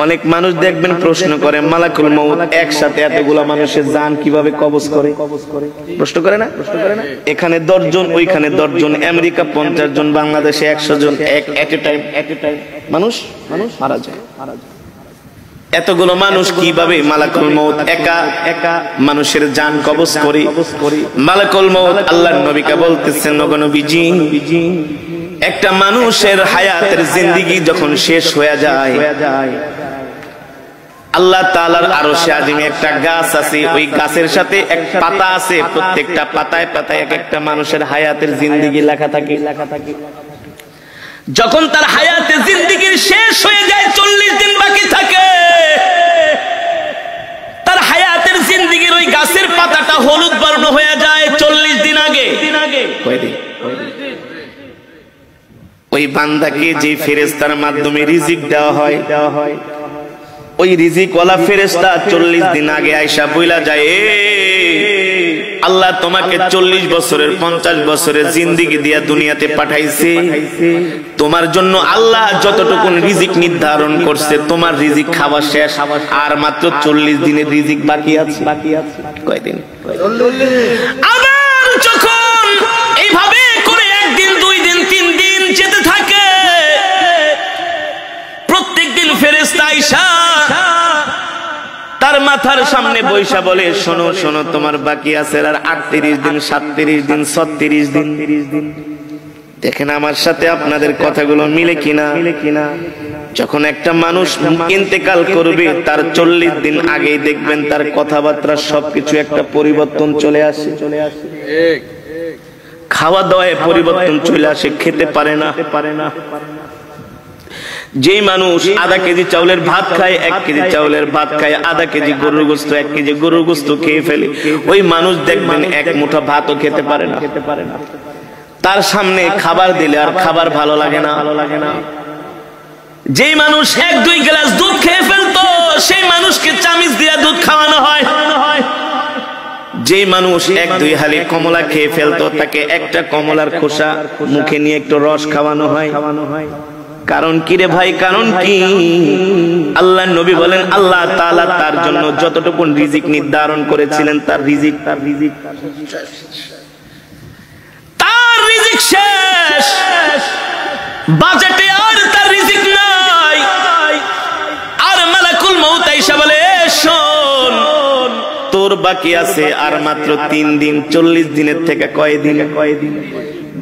অনেক মানুষ দেখবেন প্রশ্ন করে মালাকুল মউত একসাথে এতগুলা মানুষের জান কিভাবে কবজ করে? প্রশ্ন করে না? এখানে 10 জন, ওইখানে 10 জন, আমেরিকা 50 জন, বাংলাদেশে 100 জন, এট এ টাইম মানুষ মারা যায়। এতগুলো মানুষ কিভাবে মালাকুল মউত একা একা মানুষের জান কবজ করে? মালাকুল মউত আল্লাহর নবীকে বলতেছেন, ওগো নবীজি, একটা মানুষের হায়াতের জিন্দেগি যখন শেষ হয়ে যায়, আল্লাহ তাআলার আরশে আজিমে একটা গাছ আছে, ওই গাছের সাথে এক পাতা আছে, প্রত্যেকটা পাতায় পাতায় এক একটা মানুষের হায়াতের জিন্দেগি লেখা থাকে। যখন তার হায়াতের জিন্দেগির শেষ হয়ে যায়, 40 দিন বাকি থাকে, তার হায়াতের জিন্দেগির ওই গাছের পাতাটা হলুদ বর্ণ হয়ে যায় 40 দিন আগে। কয়দিন? ওই বান্দাকে যে ফেরেশতার মাধ্যমে রিজিক দেওয়া হয়, ওই রিজিকওয়ালা ফেরেশতা 40 দিন আগে আয়েশা বইলা যায়, আল্লাহ তোমাকে 40 বছরের 50 বছরের জিন্দেগি দিয়া দুনিয়াতে পাঠাইছে, তোমার জন্য আল্লাহ যতটুকু রিজিক নির্ধারণ করছে, তোমার রিজিক খাওয়া শেষ, আর মাত্র 40 দিনের রিজিক বাকি আছে। কয়দিন? আবার যখন এইভাবে করে 1 দিন 2 দিন 3 দিন যেতে থাকে, প্রত্যেকদিন ফেরেশতা আয়েশা তার মাথার সামনে বৈশা বলে, শোনো শোনো, তোমার বাকি আছে আর 38 দিন, 37 দিন, 36 দিন। দেখেন আমার সাথে আপনাদের কথাগুলো মিলে কিনা। যখন একটা মানুষ ইন্তেকাল করবে, তার 40 দিন আগেই দেখবেন তার কথাবার্তা সবকিছু একটা পরিবর্তন চলে আসে। খাওয়া দাওয়ায় পরিবর্তন চলে আসে, খেতে পারে না। যেই মানুষ আধা কেজি চাউলের ভাত খায়, 1 কেজি চাউলের ভাত খায়, আধা কেজি গরুর গোশত, 1 কেজি গরুর গোশত খেয়ে ফেলে, ওই মানুষ দেখবেন 1 মুঠো ভাতও খেতে পারে না। তার সামনে খাবার দিলে আর খাবার ভালো লাগে না। যেই মানুষ 1-2 গ্লাস দুধ খেয়ে ফেলতো, সেই মানুষকে চামিচ দিয়ে দুধ খাওয়ানো হয়। যেই মানুষ 1-2 হালি কমলা খেয়ে ফেলতো, তাকে একটা কমলার খোসা মুখে নিয়ে একটু রস খাওয়ানো হয়। কারণ কি রে ভাই? কারণ কি? আল্লাহর নবী বলেন, আল্লাহ তাআলা তার জন্য যতটুকু রিজিক নির্ধারণ করেছিলেন, তার রিজিক শেষ। বাজেটে আর তার রিজিক নাই। আর মালাকুল মউত আয়েশা বলে, শোন, তোর বাকি আছে আর মাত্র 3 দিন। 40 দিনের থেকে কয়দিন?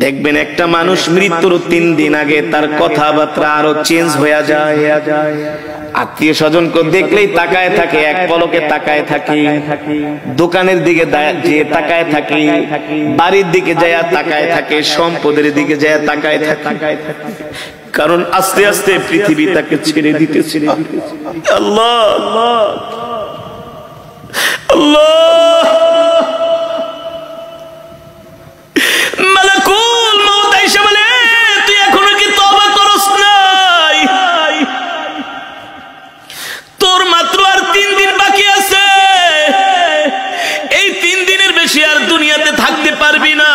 দেখবেন একটা মানুষ মৃত্যুর 3 দিন আগে তার কথাবার্তা আরো চেঞ্জ হয়ে যায়। আত্মীয় স্বজনকে দেখলেই তাকায় থাকে, এক পলকে তাকায় থাকে, দোকানের দিকে যেয়ে তাকায় থাকে, বাড়ির দিকে যায় তাকায় থাকে, সম্পদের দিকে যায় তাকায় থাকে। কারণ আস্তে আস্তে পৃথিবী তাকে ছেড়ে দিতেছে। আল্লাহ আল্লাহ আল্লাহ। মালাকুল মউত আয়েশা বলে, তুই এখনো কি তওবা করস নাই? তোর মাত্র আর 3 দিন বাকি আছে। এই 3 দিনের বেশি আর দুনিয়াতে থাকতে পারবি না।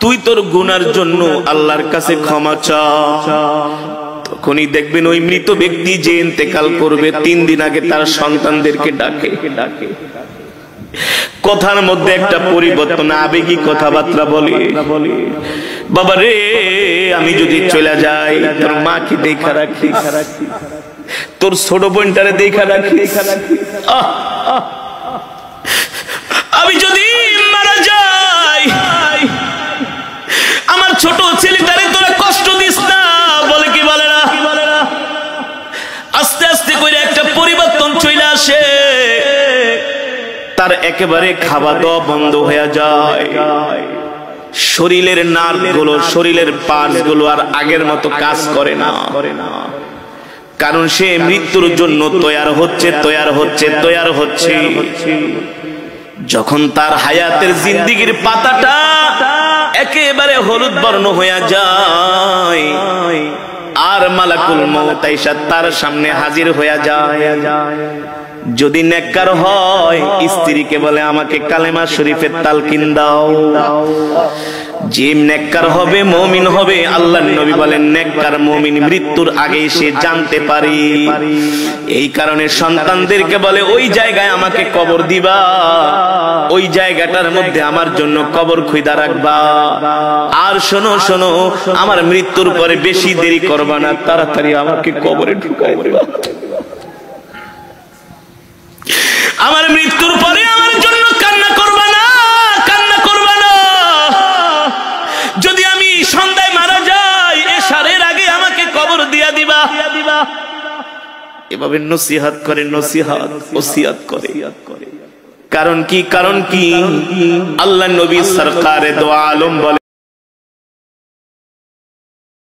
তুই তোর গুনার জন্য আল্লাহর কাছে ক্ষমা চা। তখনই দেখবেন ওই মৃত ব্যক্তি যে ইন্তেকাল করবে, 3 দিন আগে তার সন্তানদেরকে ডাকে। কথার মধ্যে একটা পরিবর্তন, আবেগী কথাবার্তা বলে, বাবা রে, আমি যদি চলে যাই, তোর মাকে দেখা রাখি, তোর ছোট বোনটারে দেখা রাখি। আমি যদি মারা যাই, আমার ছোট ছেলেটারে তোরা কষ্ট দিস না। বলে কি বলে না? আস্তে আস্তে করে একটা পরিবর্তন চলে আসে। তার একেবারে খাওয়া দাওয়া বন্ধ হয়ে যায়। শরীরের নার্ভ গুলো, শরীরের পার্টস গুলো আর আগের মতো কাজ করে না। কারণ সে মৃত্যুর জন্য তৈয়ার হচ্ছে। যখন তার হায়াতের জিন্দেগির পাতাটা একেবারে হলুদ বর্ণ হয়ে যায়, আর মালাকুল মউত আয়েশা তার সামনে হাজির হয়ে যায়। যদি নেককার হয়, স্ত্রীকে বলে, আমাকে কালেমা শরীফের তালকিন দাও। যে নেককার হবে, মুমিন হবে, আল্লাহর নবী বলেন নেককার মুমিন মৃত্যুর আগে সে জানতে পারে। এই কারণে সন্তানদেরকে বলে ওই জায়গায় আমাকে কবর দিবা, ওই জায়গাটার মধ্যে আমার জন্য কবর খুঁজা রাখবা। আর শোনো শোনো, আমার মৃত্যুর পরে বেশি দেরি করবা না, তাড়াতাড়ি আমাকে কবরে ঢুকাই দিবা। আমার মৃত্যুর পরে আমার জন্য কান্না করবা না, কান্না করবা না। যদি আমি সন্ধ্যায় মারা যাই, এশারের আগে আমাকে কবর দিয়া দিবা। এভাবে নসিহত করে, নসিহত ওসিয়ত করে। কারণ কি? কারণ কি? আল্লাহ নবী সরকারে দো আলম বলে